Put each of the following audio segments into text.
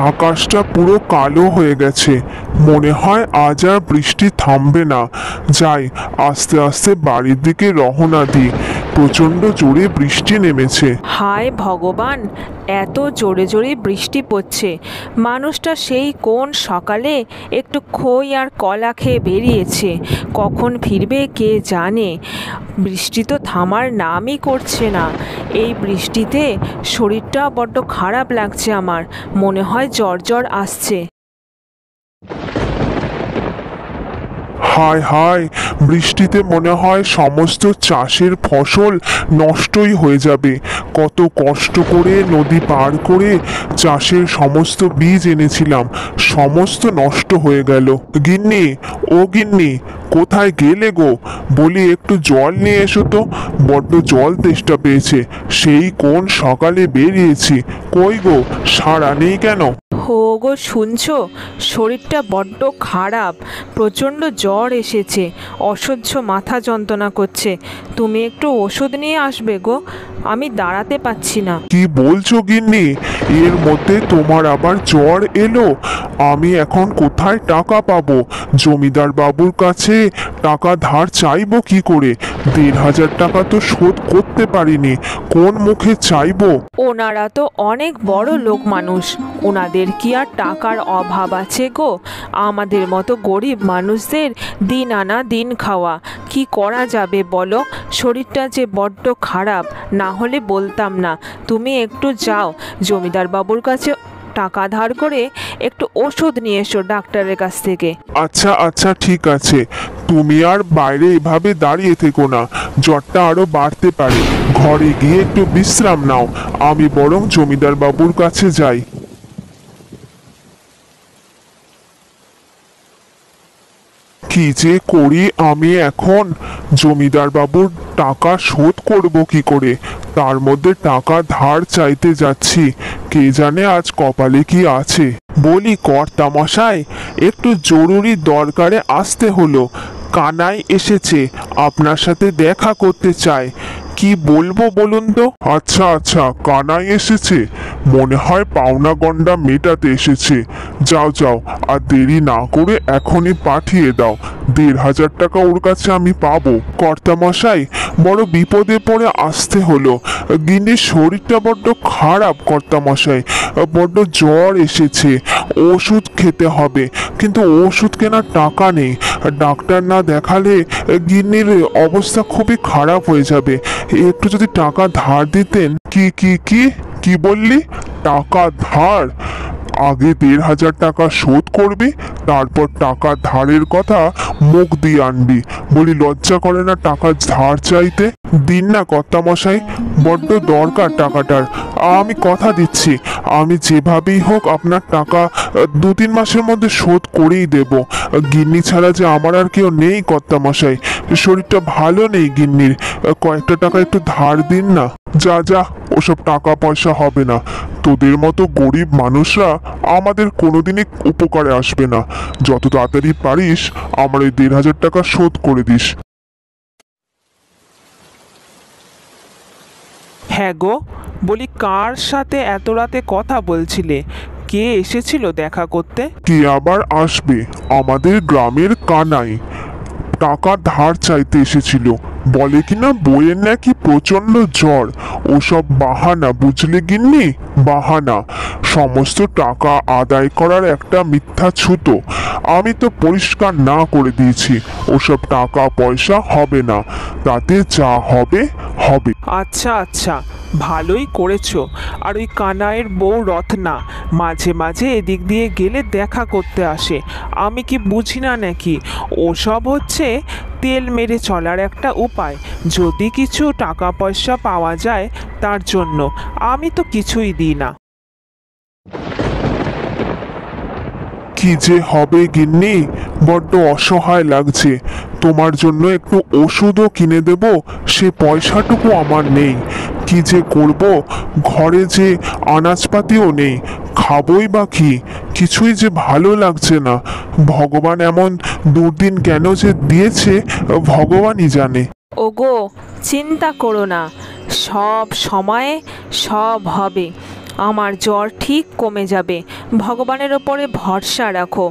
আকাশটা পুরো কালো হয়ে গেছে, মনে হয় আজ আর বৃষ্টি থামবে না। যাই, আস্তে আস্তে বাড়ির দিকে রওনা দিই। প্রচণ্ড জোরে বৃষ্টি নেমেছে। হায় ভগবান, এত জোরে জোরে বৃষ্টি পড়ছে। মানুষটা সেই কোন সকালে একটু খই আর কলা খেয়ে বেরিয়েছে, কখন ফিরবে কে জানে। বৃষ্টি তো থামার নামই করছে না। এই বৃষ্টিতে শরীরটা বড্ড খারাপ লাগছে আমার, মনে হয় জ্বর জ্বর আসছে। হায় হায়, বৃষ্টিতে মনে হয় সমস্ত চাষের ফসল নষ্টই হয়ে যাবে। কত কষ্ট করে নদী পার করে চাষের সমস্ত বীজ এনেছিলাম, সমস্ত নষ্ট হয়ে গেল। গিন্নি, ও গিন্নি, কোথায় গেলে গো? বলি একটু জল নিয়ে এসো তো, বড্ড জল তেষ্টা পেয়েছে। সেই কোন সকালে বেরিয়েছি, কই গো সাড়া নেই কেন? হো গো, শুনছো? শরীরটা বড্ড খারাপ, প্রচণ্ড জ্বর এসেছে, অসহ্য মাথা যন্ত্রণা করছে। তুমি একটু ওষুধ নিয়ে আসবে গো, আমি দাঁড়াতে পারছি না। কি বলছো গিন্নি? এর মধ্যে তোমার আবার জ্বর এলো? আমি এখন কোথায় টাকা পাবো? জমিদার বাবুর কাছে টাকা ধার চাইবো কি করে? ১,৫০০ টাকা তো শোধ করতে পারিনি, কোন মুখে চাইবো? ওনারা তো অনেক বড় লোক মানুষ, ওনাদের কি আর টাকার অভাব আছে গো? আমাদের মতো গরিব মানুষদের দিন আনা দিন খাওয়া, কি করা যাবে বলো? শরীরটা যে বড্ড খারাপ, না হলে বলতাম না। তুমি একটু যাও জমিদার বাবুর কাছে টাকা ধার করে একটু ওষুধ নিয়ে এসো ডাক্তারের কাছ থেকে। আচ্ছা আচ্ছা, ঠিক আছে। তুমি আর বাইরে এভাবে দাঁড়িয়ে থেকো না, জ্বরটা আরো বাড়তে পারে। ঘরে গিয়ে একটু বিশ্রাম নাও, আমি বরং জমিদার বাবুর কাছে যাই। কি যে করি আমি এখন? জমিদার বাবুর টাকা শোধ করব কি করে? তার মধ্যে টাকা ধার চাইতে যাচ্ছি, কে জানে আজ কপালে কি আছে। বলি কর্তামশাই, একটু জরুরি দরকারে আসতে হলো। কানাই এসেছে, আপনার সাথে দেখা করতে চায়। কি বলবো বলুন তো? আচ্ছা আচ্ছা, কানাই এসেছে, মনে হয় পাওনা গন্ডা মেটাতে এসেছে। যাও যাও, আর দেরি না করে এখনই পাঠিয়ে দাও। ১,৫০০ টাকা ওর কাছে আমি পাবো। কর্তামশাই, বড় বিপদে পড়ে আসতে হলো। গিন্নির শরীরটা বড্ড খারাপ কর্তামশাই, বড্ড জ্বর এসেছে, ওষুধ খেতে হবে, কিন্তু ওষুধ কেনার টাকা নেই। ডাক্তার না দেখালে গিন্নির অবস্থা খুবই খারাপ হয়ে যাবে। একটু যদি টাকা ধার দিতেন। কি কি কি কি বললি? টাকা ধার? আগে ১,৫০০ টাকা শোধ করবি, তারপর টাকা ধারের কথা মুখ দিয়ে আনবি। বলি লজ্জা করে না টাকা ধার চাইতে? দিন না কর্তামশাই, বড্ড দরকার টাকাটার। আমি কথা দিচ্ছি, আমি যেভাবেই হোক আপনার টাকা ২-৩ মাসের মধ্যে শোধ করেই দেব। গিন্নি ছাড়া যে আমার আর কেউ নেই কর্তামশাই, শরীরটা ভালো নেই গিন্নির। কয়েকটা টাকা একটু ধার দিন না। যা যা, ওসব টাকা পয়সা হবে না। তোদের মতো গরিব মানুষরা আমাদের কোনোদিনই উপকারে আসবে না। যত তাড়াতাড়ি পারিস আমার এই ১,৫০০ টাকা শোধ করে দিস। হ্যাঁ গো, বলি কার সাথে এত রাতে কথা বলছিলে? কে এসেছিল দেখা করতে? কে আবার আসবে? আমাদের গ্রামের কানাই টাকা ধার চাইতে এসেছিল। বলে কিনা বইয়ের নাকি প্রচন্ড জ্বর। ওসব বাহানা, বুঝলে গিন্নি, বাহানা। সমস্ত টাকা আদায় করার একটা মিথ্যা ছুতো। আমি তো পরিষ্কার না করে দিয়েছি, ওসব টাকা পয়সা হবে না, তাতে যা হবে হবে। আচ্ছা আচ্ছা, ভালোই করেছো। আর ওই কানাইয়ের বউ রত্না মাঝে মাঝে এদিক দিয়ে গেলে দেখা করতে আসে। আমি কি বুঝি না নাকি? ওসব হচ্ছে তেল মেরে চলার একটা উপায়, যদি কিছু টাকা পয়সা পাওয়া যায় তার জন্য। আমি তো কিছুই দিই না। কি যে হবে গিন্নি, বড্ড অসহায় লাগছে। তোমার জন্য একটু ওষুধও কিনে দেব, সে পয়সাটুকু আমার নেই। কি যে করব, ঘরে যে আনাজপাতিও নেই, খাবই বা কি? কিছুই যে ভালো লাগছে না। ভগবান এমন দুর্দিন কেন যে দিয়েছে ভগবানই জানে। ওগো, চিন্তা করো না, সব সময়ে সব হবে। আমার জ্বর ঠিক কমে যাবে। ভগবানের ওপরে ভরসা রাখো।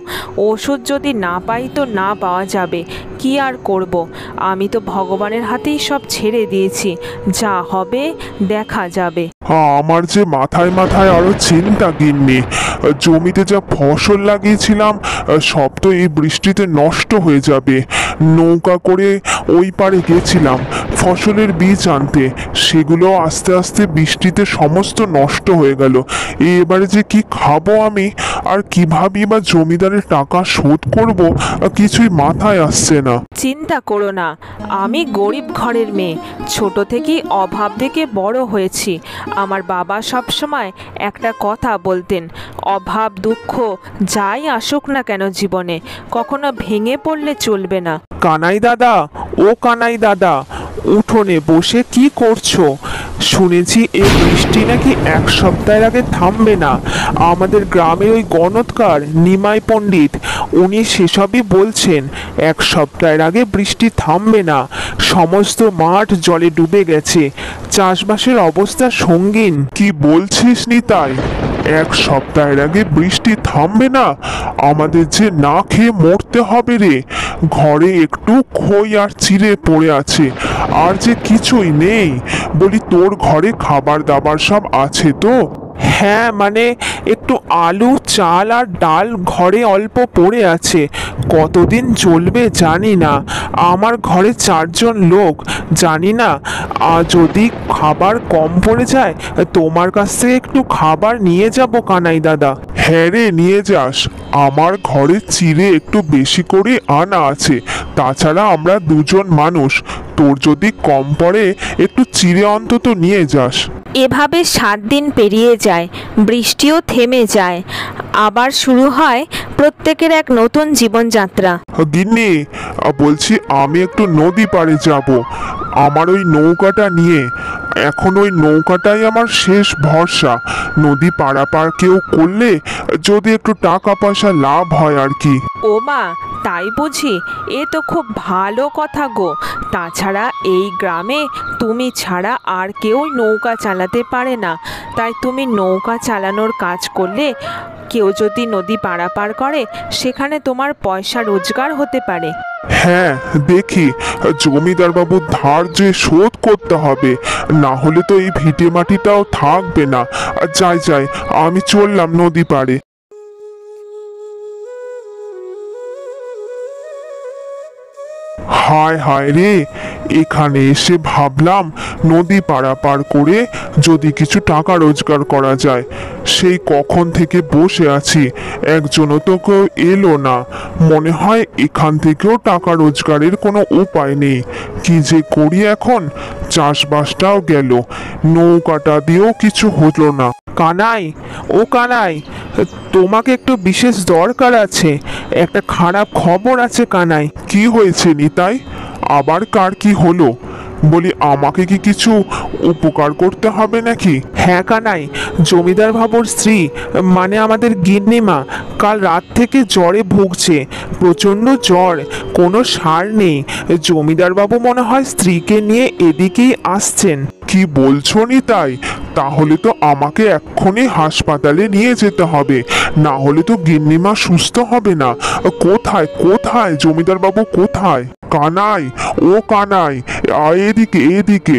ওষুধ যদি না পাই তো না পাওয়া যাবে, কি আর করব। আমি তো ভগবানের হাতেই সব ছেড়ে দিয়েছি, যা হবে দেখা যাবে। আমার যে মাথায় মাথায় আরো চিন্তা গিন্নি, জমিতে যা ফসল লাগিয়েছিলাম সব তো এই বৃষ্টিতে নষ্ট হয়ে যাবে। নৌকা করে ওই পারে গেছিলাম ফসলের বীজ আনতে, সেগুলো আস্তে আস্তে বৃষ্টিতে সমস্ত নষ্ট হয়ে গেল। এবারে যে কি খাবো আমি, আর কিভাবেই বা জমিদারের টাকা শোধ করব, কিছুই মাথায় আসছে না। চিন্তা করো না, আমি গরিব ঘরের মেয়ে, ছোট থেকেই অভাব দেখে বড় হয়েছি। আমার বাবা সবসময় একটা কথা বলতেন, অভাব দুঃখ যাই আসুক না কেন জীবনে, কখনো ভেঙে পড়লে চলবে না। কানাই দাদা, ও কানাই দাদা, উঠোনে বসে কি করছো? শুনেছি এই বৃষ্টি নাকি এক সপ্তাহের আগে থামবে না। আমাদের গ্রামের ওই গণৎকার নিমাই পণ্ডিত, উনি সেসবই বলছেন, এক সপ্তাহের আগে বৃষ্টি থামবে না। সমস্ত মাঠ জলে ডুবে গেছে, চাষবাসের অবস্থা সঙ্গীন। কি বলছিস নিতাই? এক সপ্তাহের আগে বৃষ্টি থামবে না? আমাদের যে না খেয়ে মরতে হবে রে। ঘরে একটু খই আর চিড়ে পড়ে আছে, আর যে কিছুই নেই। বলি, তোর ঘরে খাবার দাবার সব আছে তো? হ্যাঁ, মানে একটু আলু চাল আর ডাল ঘরে অল্প পড়ে আছে, কতদিন চলবে জানি না। আমার ঘরে 4 জন লোক, জানি না যদি খাবার কম পড়ে যায় তোমার কাছ থেকে একটু খাবার নিয়ে যাব কানাই দাদা। হ্যাঁ রে, নিয়ে যাস। আমার ঘরে চিড়ে একটু বেশি করে আনা আছে, তাছাড়া আমরা 2 জন মানুষ। তোর যদি কম পড়ে একটু চিড়ে অন্তত নিয়ে যাস। এভাবে 7 দিন পেরিয়ে যায়, বৃষ্টিও থেমে যায়, আবার শুরু হয় প্রত্যেকের এক নতুন জীবনযাত্রা। গিন্নি, বলছি আমি একটু নদী পাড়ে যাব আমার ওই নৌকাটা নিয়ে। এখন ওই নৌকাটাই আমার শেষ ভরসা। নদী পারাপার কেউ করলে যদি একটু টাকা পয়সা লাভ হয় আর কি। ও মা, তাই বুঝি? এ তো খুব ভালো কথা গো। তাছাড়া এই গ্রামে তুমি ছাড়া আর কেউ নৌকা চালাতে পারে না, তাই তুমি নৌকা চালানোর কাজ করলে কেউ যদি নদী পারাপার করে সেখানে তোমার পয়সা রোজগার হতে পারে। হ্যাঁ, দেখি জমিদার বাবুর ধার যে শোধ করতে হবে, না হলে তো এই ভিটে মাটিটাও থাকবে না। যাই যাই, আমি চললাম নদী পাড়ে। হায় হায় রে, এখানে এসে ভাবলাম নদী পারাপার করে যদি কিছু টাকা রোজগার করা যায়। সেই কখন থেকে বসে আছি, একজনও তো কেউ এলো না। মনে হয় এখান থেকেও টাকা রোজগারের কোনো উপায় নেই। কি যে করি এখন? চাষবাসটাও গেল, নৌকাটা দিয়েও কিছু হলো না। কানাই, ও কানাই, তোমাকে একটু বিশেষ দরকার আছে। একটা খারাপ খবর আছে কানাই। কি হয়েছে নিতাই? আবার কার কি হলো? বলি, আমাকে কি কিছু উপকার করতে হবে নাকি? হ্যাঁ কানাই, জমিদার বাবুর স্ত্রী, মানে আমাদের গিন্নিমা, কাল রাত থেকে জ্বরে ভুগছে, প্রচণ্ড জ্বর, কোনো সার নেই। জমিদার বাবু মনে হয় স্ত্রীকে নিয়ে এদিকেই আসছেন। কি বলছো নিতাই? তাহলে তো আমাকে এক্ষুনি হাসপাতালে নিয়ে যেতে হবে, না হলে তো গিন্নিমা সুস্থ হবে না। কোথায় কোথায় জমিদার বাবু কোথায়? কানাই, ও কানাই, এদিকে এদিকে।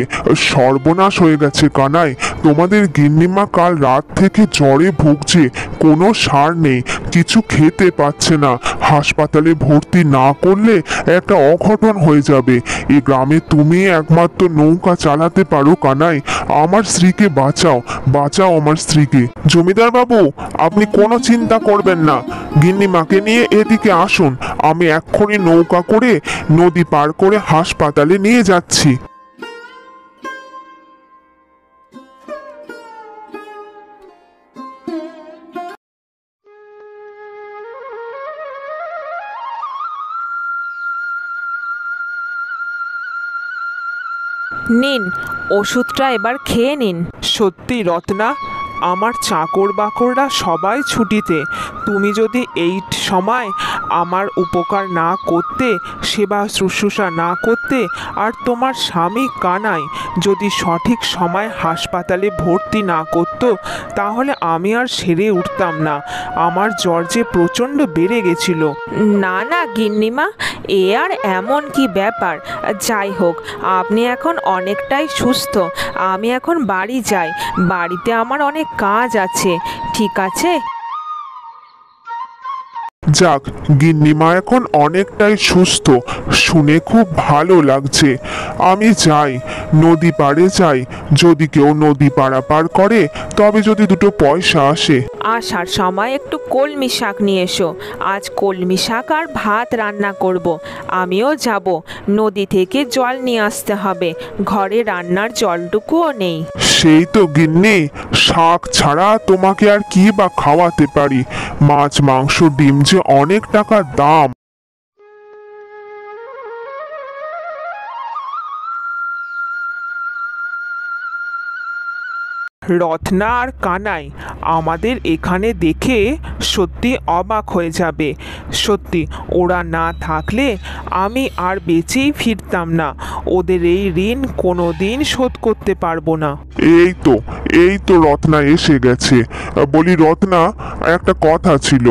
সর্বনাশ হয়ে গেছে কানাই, তোমাদের গিন্নিমা কাল রাত থেকে জ্বরে ভুগছে, কোনো সার নেই, কিছু খেতে পাচ্ছে না। হাসপাতালে ভর্তি না করলে একটা অঘটন হয়ে যাবে। এই গ্রামে তুমি একমাত্র নৌকা চালাতে পারো কানাই, আমার স্ত্রীকে বাঁচাও, বাঁচাও আমার স্ত্রীকে। জমিদার বাবু, আপনি কোনো চিন্তা করবেন না, গিন্নিমাকে নিয়ে এদিকে আসুন, আমি এক্ষুনি নৌকা করে নদী পার করে হাসপাতালে নিয়ে যাচ্ছি। নিন, ওষুধটা এবার খেয়ে নিন। সত্যি রত্না, আমার চাকর বাকররা সবাই ছুটিতে। তুমি যদি এই সময় আমার উপকার না করতে, সেবা শুশ্রূষা না করতে, আর তোমার স্বামী কানাই যদি সঠিক সময় হাসপাতালে ভর্তি না করতো, তাহলে আমি আর সেরে উঠতাম না। আমার জ্বর যে প্রচণ্ড বেড়ে গেছিল। না না গিন্নিমা, এ আর এমন কি ব্যাপার? যাই হোক, আপনি এখন অনেকটাই সুস্থ। আমি এখন বাড়ি যাই, বাড়িতে আমার অনেক কাজ আছে। ঠিক আছে? যাক, গিন্নিমা এখন অনেকটাই সুস্থ, শুনে খুব ভালো লাগছে। আমি যাই, নদী পাড়ে যাই। যদি কেউ নদী পারাপার করে, তবে যদি দুটো পয়সা আসে। আসার সময় একটু কলমি শাক নিয়ে এসো। আজ কলমি শাক আর ভাত রান্না করব। আমিও যাব, নদী থেকে জল নিয়ে আসতে হবে, ঘরে রান্নার জলটুকুও নেই। সেই তো গিন্নি, শাক ছাড়া তোমাকে আর কি বা খাওয়াতে পারি? মাছ, মাংস, ডিম যে অনেক টাকার দাম। রত্না আর কানাই আমাদের এখানে দেখে সত্যি অবাক হয়ে যাবে। সত্যি ওরা না থাকলে আমি আর বেঁচেই ফিরতাম না। ওদের এই ঋণ কোনো দিন শোধ করতে পারবো না। এই তো রত্না এসে গেছে। বলি রত্না, একটা কথা ছিল।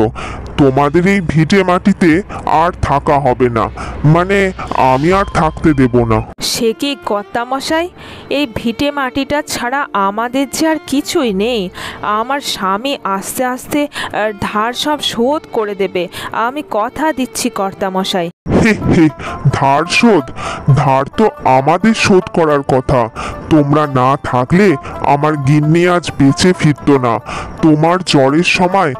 তোমাদের এই ভিটে মাটিতে আর থাকা হবে না, মানে আমি আর থাকতে দেব না। সে কি কর্তামশাই, এই ভিটে মাটিটা ছাড়া আমাদের যে আর কিছুই নেই। আমার স্বামী আস্তে আস্তে ধার সব শোধ করে দেবে, আমি কথা দিচ্ছি কর্তামশাই। ধার শোধ? ধার তো আমাদের শোধ করার কথা। তোমরা না থাকলে আমার গিন্নি আজ বেঁচে ফিরতো না। তোমার জ্বরের সময়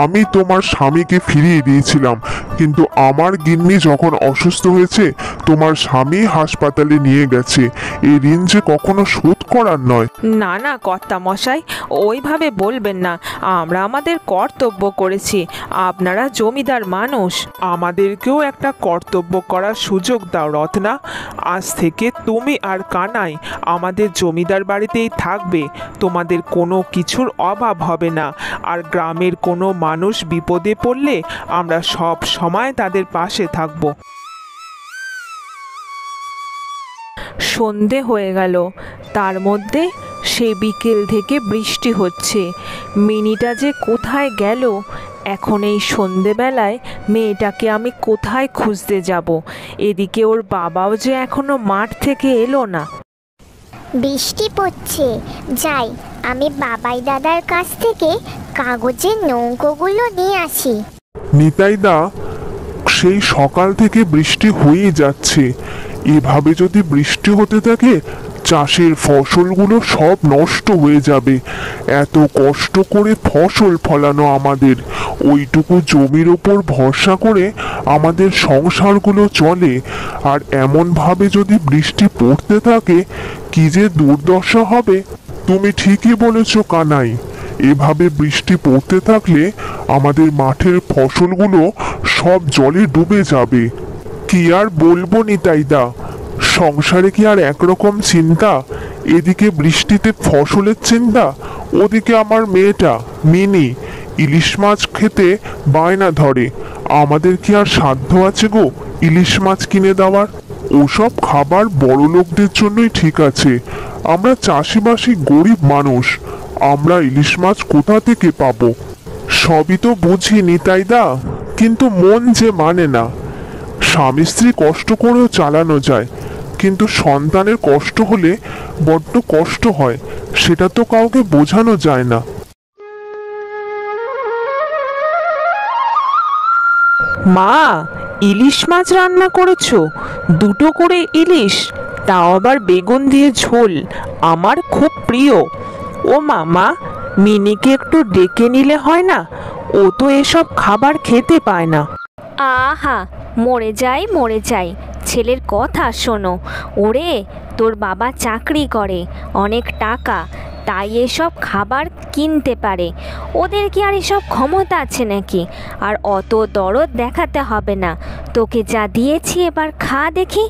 আমি তোমার স্বামীকে ফিরিয়ে দিয়েছিলাম, কিন্তু আমার গিন্নি যখন অসুস্থ হয়েছে, তোমার স্বামী হাসপাতালে নিয়ে গেছে। এই ঋণ যে কখনো শোধ করার নয়। না না কর্তামশাই, ওইভাবে বলবেন না। আমরা আমাদের কর্তব্য করেছি, আপনারা জমিদার মানুষ। আমাদেরকেও একটা কর্তব্য করার সুযোগ দাও রত্না। আজ থেকে তুমি আর কানাই আমাদের জমিদার বাড়িতেই থাকবে। তোমাদের কোনো কিছুর অভাব হবে না। আর গ্রামের কোনো মানুষ বিপদে পড়লে আমরা সব সময় তাদের পাশে থাকব। সন্ধে হয়ে গেল, তার মধ্যে সে বিকেল থেকে বৃষ্টি হচ্ছে। মিনিটা যে কোথায় গেল? এখন এই সন্ধেবেলায় মেয়েটাকে আমি কোথায় খুঁজতে যাব? এদিকে ওর বাবাও যে এখনো মাঠ থেকে এলো না। বৃষ্টি পড়ছে, যাই আমি বাবাই দাদার কাছ থেকে কাগজের নৌকোগুলো নিয়ে আসি। নিতাইদা, সেই সকাল থেকে বৃষ্টি হয়েই যাচ্ছে। এভাবে যদি বৃষ্টি হতে থাকে, চাষের ফসলগুলো সব নষ্ট হয়ে যাবে। এত কষ্ট করে ফসল ফলানো আমাদের, ওইটুকু জমির ওপর ভরসা করে আমাদের সংসারগুলো চলে। আর এমনভাবে যদি বৃষ্টি পড়তে থাকে, কি যে দুর্দশা হবে। তুমি ঠিকই বলেছ কানাই, এভাবে বৃষ্টি পড়তে থাকলে আমাদের মাঠের ফসলগুলো সব জলে ডুবে যাবে। কি আর বলবো নিতাইদা, সংসারে কি আর একরকম চিন্তা? এদিকে বৃষ্টিতে ফসলের চিন্তা, ওদিকে আমার মেয়েটা মিনি ইলিশ মাছ খেতে বায়না ধরে। আমাদের কি আর সাধ্য আছে গো ইলিশ মাছ কিনে দেওয়ার? ওসব খাবার বড় লোকদের জন্যই ঠিক আছে। আমরা চাষিবাসী গরিব মানুষ, আমরা ইলিশ মাছ কোথা থেকে পাবো? সবই তো বুঝি নিতাইদা, কিন্তু মন যে মানে না। স্বামী স্ত্রী কষ্ট করেও চালানো যায়, কিন্তু সন্তানের কষ্ট হলে বড্ড কষ্ট হয়, সেটা তো কাউকে বোঝানো যায় না। মা, ইলিশ মাছ রান্না করেছো? দুটো করে ইলিশ, তাও আবার বেগুন দিয়ে ঝোল, আমার খুব প্রিয়। ও মামা, মিনিকে একটু ডেকে নিলে হয় না? ও তো এসব খাবার খেতে পায় না। আহা, মরে যাই, ছেলের কথা শোনো। ওরে, তোর বাবা চাকরি করে, অনেক টাকা, তাই এসব খাবার কিনতে পারে। ওদের কি আর এসব ক্ষমতা আছে নাকি? আর অত দরদ দেখাতে হবে না, তোকে যা দিয়েছি এবার খা দেখি।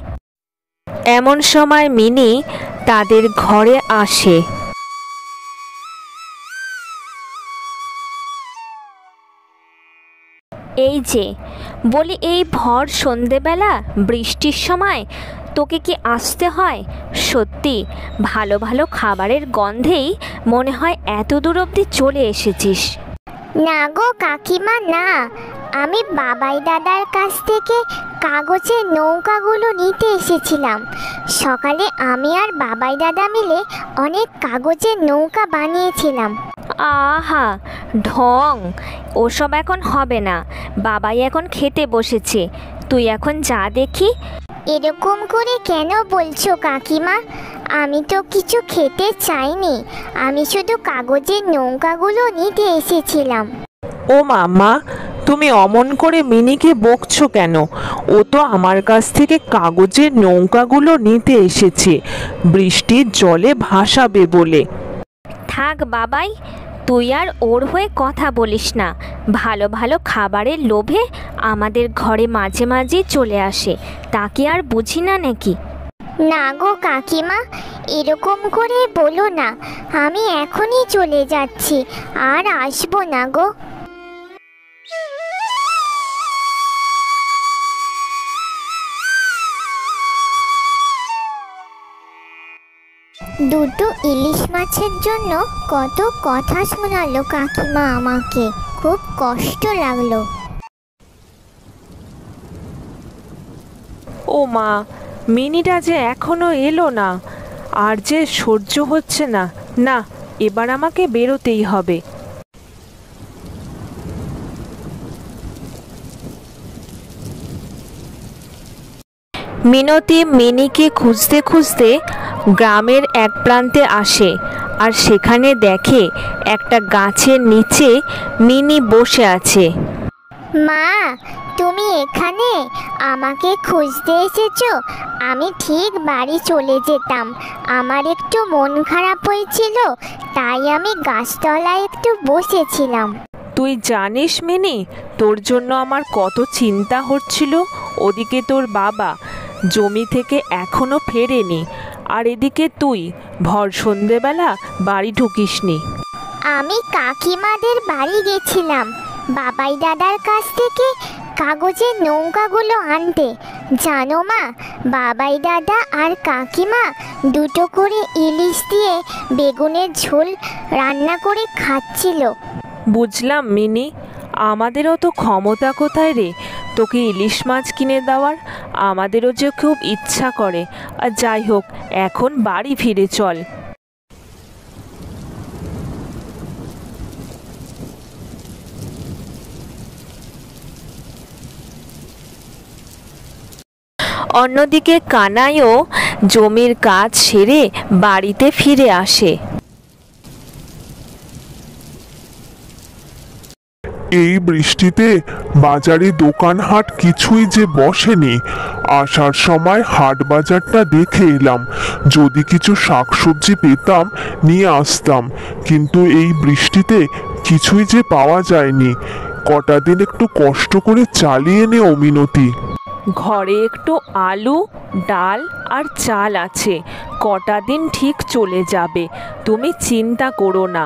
এমন সময় মিনি তাদের ঘরে আসে। এই যে বলি, এই ভর সন্ধেবেলা বৃষ্টির সময় তোকে কি আসতে হয়? সত্যি ভালো ভালো খাবারের গন্ধেই মনে হয় এত দূর অবধি চলে এসেছিস। না গো কাকিমা, না, আমি বাবাই দাদার কাছ থেকে কাগজের নৌকাগুলো নিতে এসেছিলাম। সকালে আমি আর বাবাই দাদা মিলে অনেক কাগজের নৌকা বানিয়েছিলাম। আহা ঢং, ওসব এখন হবে না। বাবাই এখন খেতে বসেছে, তুই এখন যা দেখি। এরকম করে কেন বলছো কাকিমা? আমি তো কিছু খেতে চাইনি, আমি শুধু কাগজের নৌকাগুলো নিতে এসেছিলাম। ও মা, তুমি অমন করে মিনিকে বকছো কেন? ও তো আমার কাছ থেকে কাগজের নৌকাগুলো নিতে এসেছে বৃষ্টির জলে ভাসাবে বলে। থাক বাবাই, তুই আর ওর হয়ে কথা বলিস না। ভালো ভালো খাবারের লোভে আমাদের ঘরে মাঝে মাঝেই চলে আসে, তাকে আর বুঝি না নাকি? না গো কাকিমা, এরকম করে বলো না। আমি এখনই চলে যাচ্ছি, আর আসবো না গো। দুটো ইলিশ মাছের জন্য কত কথা শোনালো কাকিমা আমাকে, খুব কষ্ট লাগলো। ও মা, মিনিটা যে এখনো এলো না, আর যে সহ্য হচ্ছে না। না, এবার আমাকে বেরোতেই হবে। মিনতি মিনিকে খুঁজতে খুঁজতে গ্রামের এক প্রান্তে আসে, আর সেখানে দেখে একটা গাছের নিচে মিনি বসে আছে। মা, তুমি এখানে আমাকে খুঁজতে এসেছো? আমি ঠিক বাড়ি চলে যেতাম, আমার একটু মন খারাপ হয়েছিল, তাই আমি গাছতলায় একটু বসেছিলাম। তুই জানিস মিনি, তোর জন্য আমার কত চিন্তা হচ্ছিল। ওদিকে তোর বাবা জমি থেকে এখনো ফেরেনি, আর এদিকে তুই ভর সন্ধেবেলা বাড়ি ঢুকিসনি। আমি কাকিমাদের বাড়ি গেছিলাম বাবাই দাদার কাছ থেকে কাগজের নৌকাগুলো আনতে। জানো মা, বাবাই দাদা আর কাকিমা দুটো করে ইলিশ দিয়ে বেগুনের ঝোল রান্না করে খাচ্ছিল। বুঝলাম মিনি, আমাদেরও তো ক্ষমতা কোথায় রে তোকে ইলিশ মাছ কিনে দেওয়ার। আমাদেরও যে খুব ইচ্ছা করে। আর যাই হোক, এখন বাড়ি ফিরে চল। অন্যদিকে কানাইও জমির কাজ সেরে বাড়িতে ফিরে আসে। এই বৃষ্টিতে বাজারে দোকান হাট কিছুই যে বসেনি। আসার সময় হাট বাজারটা দেখে এলাম, যদি কিছু শাকসবজি পেতাম নিয়ে আসতাম, কিন্তু এই বৃষ্টিতে কিছুই যে পাওয়া যায়নি। কটা দিন একটু কষ্ট করে চালিয়ে নে মিনতি। ঘরে একটু আলু, ডাল আর চাল আছে, কটা দিন ঠিক চলে যাবে, তুমি চিন্তা করো না।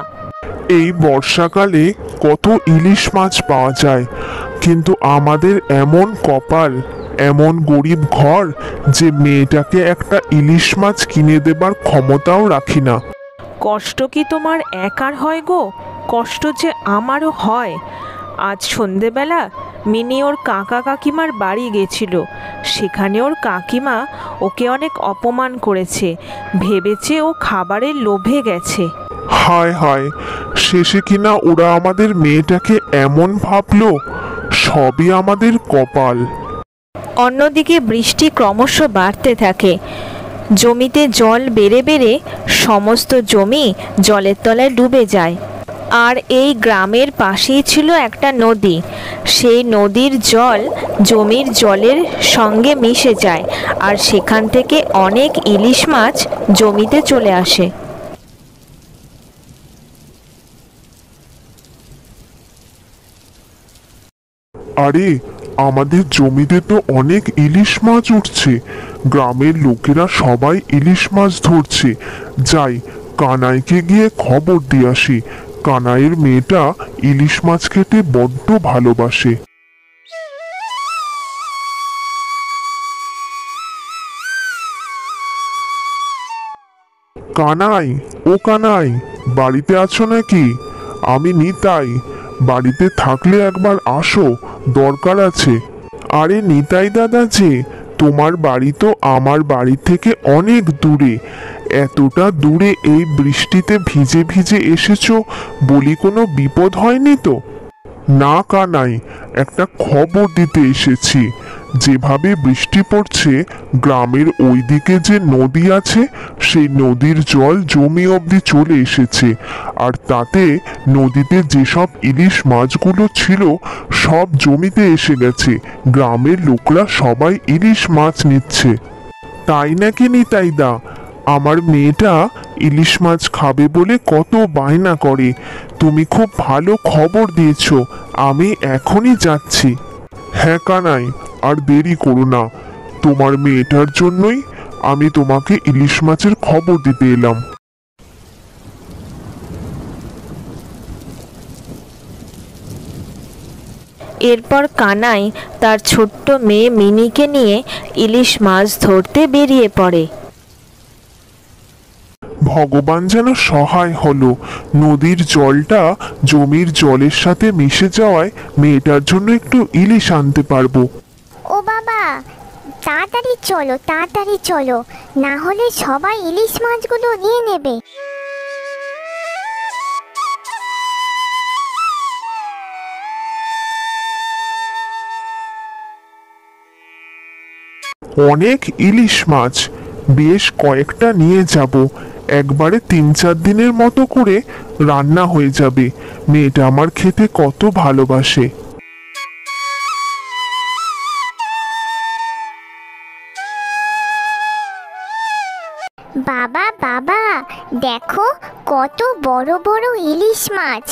এই বর্ষাকালে কত ইলিশ মাছ পাওয়া যায়, কিন্তু আমাদের এমন কপাল, এমন গরিব ঘর যে মেয়েটাকে একটা ইলিশ মাছ কিনে দেবার ক্ষমতাও রাখি না। কষ্ট কি তোমার একার হয় গো? কষ্ট যে আমারও হয়। আজ সন্ধেবেলা মিনি ওর কাকা কাকিমার বাড়ি গেছিল, সেখানে ওর কাকিমা ওকে অনেক অপমান করেছে, ভেবেছে ও খাবারের লোভে গেছে। হায় হায়, শেষে কিনা ওরা আমাদের মেয়েটাকে এমন ভাবলো। সবই আমাদের কপাল। অন্যদিকে বৃষ্টি ক্রমশ বাড়তে থাকে, জমিতে জল বেড়ে বেড়ে সমস্ত জমি জলের তলায় ডুবে যায়। আর এই গ্রামের পাশেই ছিল একটা নদী, সেই নদীর জল জমির জলের সঙ্গে মিশে যায়, আর সেখান থেকে অনেক ইলিশ মাছ জমিতে চলে আসে। আরে, আমাদের জমিতে তো অনেক ইলিশ মাছ উঠছে। গ্রামের লোকেরা সবাই ইলিশ মাছ ধরছে। যাই, কানাইকে গিয়ে খবর দিয়ে আসি। কানাইয়ের মেয়েটা ইলিশ মাছ খেতে বড্ড ভালোবাসে। কানাই, ও কানাই, বাড়িতে আছো নাকি? আমি নিতাই, বাড়িতে থাকলে একবার আসো, দরকার আছে। আরে নিতাই দাদা যে, তোমার বাড়ি তো আমার বাড়ি থেকে অনেক দূরে। এতটা দূরে এই বৃষ্টিতে ভিজে ভিজে এসেছো, বলি কোনো বিপদ হয়নি তো? না কানাই, একটা খবর দিতে এসেছি। যেভাবে বৃষ্টি পড়ছে, গ্রামের ওইদিকে যে নদী আছে, সেই নদীর জল জমি অবধি চলে এসেছে। আর তাতে নদীতে যেসব ইলিশ মাছগুলো ছিল, সব জমিতে এসে গেছে। গ্রামের লোকরা সবাই ইলিশ মাছ নিচ্ছে। তাই নাকি নিতাইদা? আমার মেয়েটা ইলিশ মাছ খাবে বলে কত বায়না করে। তুমি খুব ভালো খবর দিয়েছো, আমি এখনই যাচ্ছি। হ্যাঁ কানাই, আর দেরি করো না। তোমার মেয়েটার জন্যই আমি তোমাকে ইলিশ মাছের খবর দিতে এলাম। এরপর কানাই তার ছোট্ট মেয়ে মিনিকে নিয়ে ইলিশ মাছ ধরতে বেরিয়ে পড়ে। ভগবান যেন সহায় হলো, নদীর জলটা জমির জলের সাথে মিশে যাওয়ায় মেয়েটার জন্য একটু ইলিশ আনতে পারবো। ও বাবা, তাড়াতাড়ি চলো, তাড়াতাড়ি চলো, না হলে সবাই ইলিশ মাছগুলো নিয়ে নেবে। অনেক ইলিশ মাছ, বেশ কয়েকটা নিয়ে যাব। একবারে 3-4 দিনের মতো করে রান্না হয়ে যাবে। মেয়েটা আমার খেতে কত ভালোবাসে। বাবা বাবা, দেখো কত বড় বড় ইলিশ মাছ।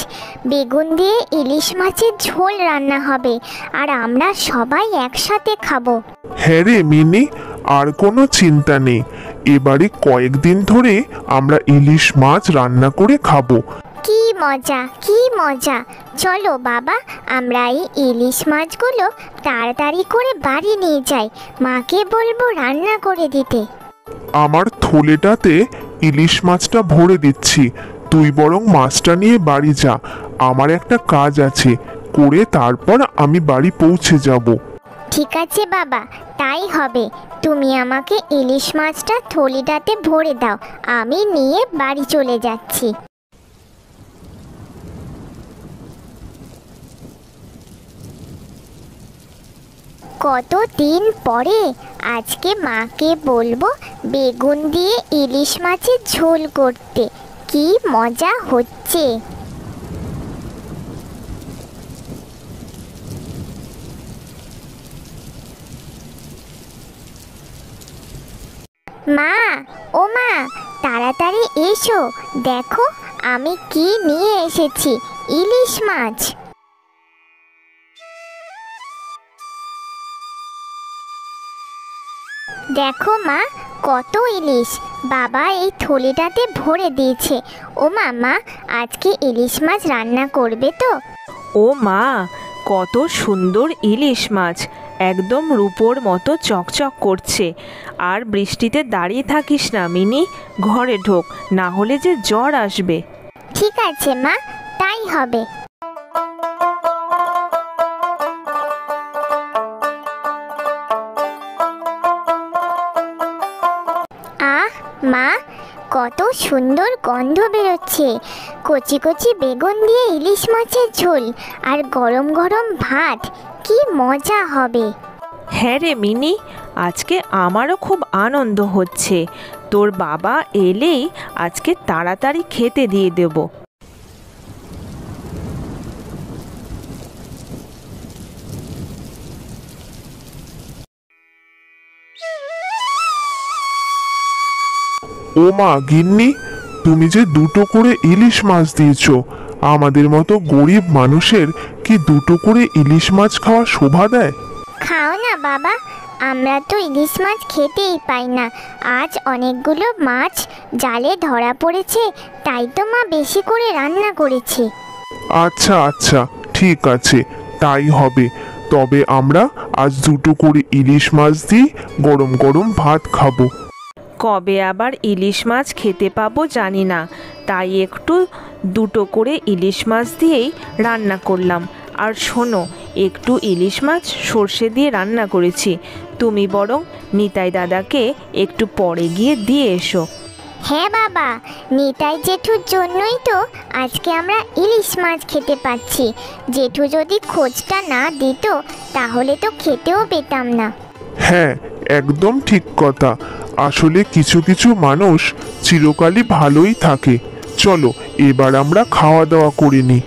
বেগুন দিয়ে ইলিশ মাছের ঝোল রান্না হবে, আর আমরা সবাই একসাথে খাবো। হ্যাঁ রে মিনি, আর কোনো চিন্তা নেই। এবারে কয়েকদিন ধরে আমরা ইলিশ মাছ রান্না করে খাবো। কি মজা, কি মজা! চলো বাবা, আমরা এই ইলিশ মাছগুলো তাড়াতাড়ি করে বাড়ি নিয়ে যাই। মাকে বলবো রান্না করে দিতে। আমার থলেটাতে ইলিশ মাছটা ভরে দিচ্ছি, তুই বরং মাছটা নিয়ে বাড়ি যা। আমার একটা কাজ আছে, করে তারপর আমি বাড়ি পৌঁছে যাব। ঠিক আছে বাবা, তাই হবে। তুমি আমাকে ইলিশ মাছটা থলিটাতে ভরে দাও, আমি নিয়ে বাড়ি চলে যাচ্ছি। কতদিন পরে আজকে মাকে বলবো বেগুন দিয়ে ইলিশ মাছের ঝোল করতে। কি মজা হচ্ছে! মা, ও মা, তাড়াতাড়ি এসো, দেখো আমি কি নিয়ে এসেছি, ইলিশ মাছ। দেখো মা, কত ইলিশ বাবা এই থলিটাতে ভরে দিয়েছে। ও মা, আজকে ইলিশ মাছ রান্না করবে তো? ও মা, কত সুন্দর ইলিশ মাছ, একদম রূপোর মতো চকচক করছে। আর বৃষ্টিতে দাঁড়িয়ে থাকিস না মিনি, ঘরে ঢোক, না হলে যে জ্বর আসবে। ঠিক আছে মা, তাই হবে। আহ মা, কত সুন্দর গন্ধ বেরোচ্ছে। কচি কচি বেগুন দিয়ে ইলিশ মাছের ঝোল আর গরম গরম ভাত, কি মজা হবে! হ্যাঁ রে মিনি, আজকে আমারও খুব আনন্দ হচ্ছে। তোর বাবা এলেই আজকে তাড়াতাড়ি খেতে দিয়ে দেব। ও মা গিন্নি, তুমি যে 2টো করে ইলিশ মাছ দিয়েছো, আমাদের মতো গরিব মানুষের কি 2টো করে ইলিশ মাছ খাওয়া শোভা দেয়? খাও না বাবা, আমরা তো ইলিশ মাছ খেতেই পাই না। আজ অনেকগুলো মাছ জালে ধরা পড়েছে, তাই তো মা বেশি করে রান্না করেছে। আচ্ছা আচ্ছা, ঠিক আছে, তাই হবে। তবে আমরা আজ 2টো করে ইলিশ মাছ দিয়ে গরম গরম ভাত খাবো। কবে আবার ইলিশ মাছ খেতে পাবো জানি না, তাই একটু দুটো করে ইলিশ মাছ দিয়েই রান্না করলাম। আর শোনো, একটু ইলিশ মাছ সর্ষে দিয়ে রান্না করেছি, তুমি বরং নিতাই দাদাকে একটু পরে গিয়ে দিয়ে এসো। হ্যাঁ বাবা, নিতাই জেঠুর জন্যই তো আজকে আমরা ইলিশ মাছ খেতে পাচ্ছি। জেঠু যদি খোঁজটা না দিত তাহলে তো খেতেও পেতাম না। হ্যাঁ, একদম ঠিক কথা। আসলে কিছু কিছু মানুষ চিরকালই ভালোই থাকে। চলো এবার আমরা খাওয়া দাওয়া করে নিই।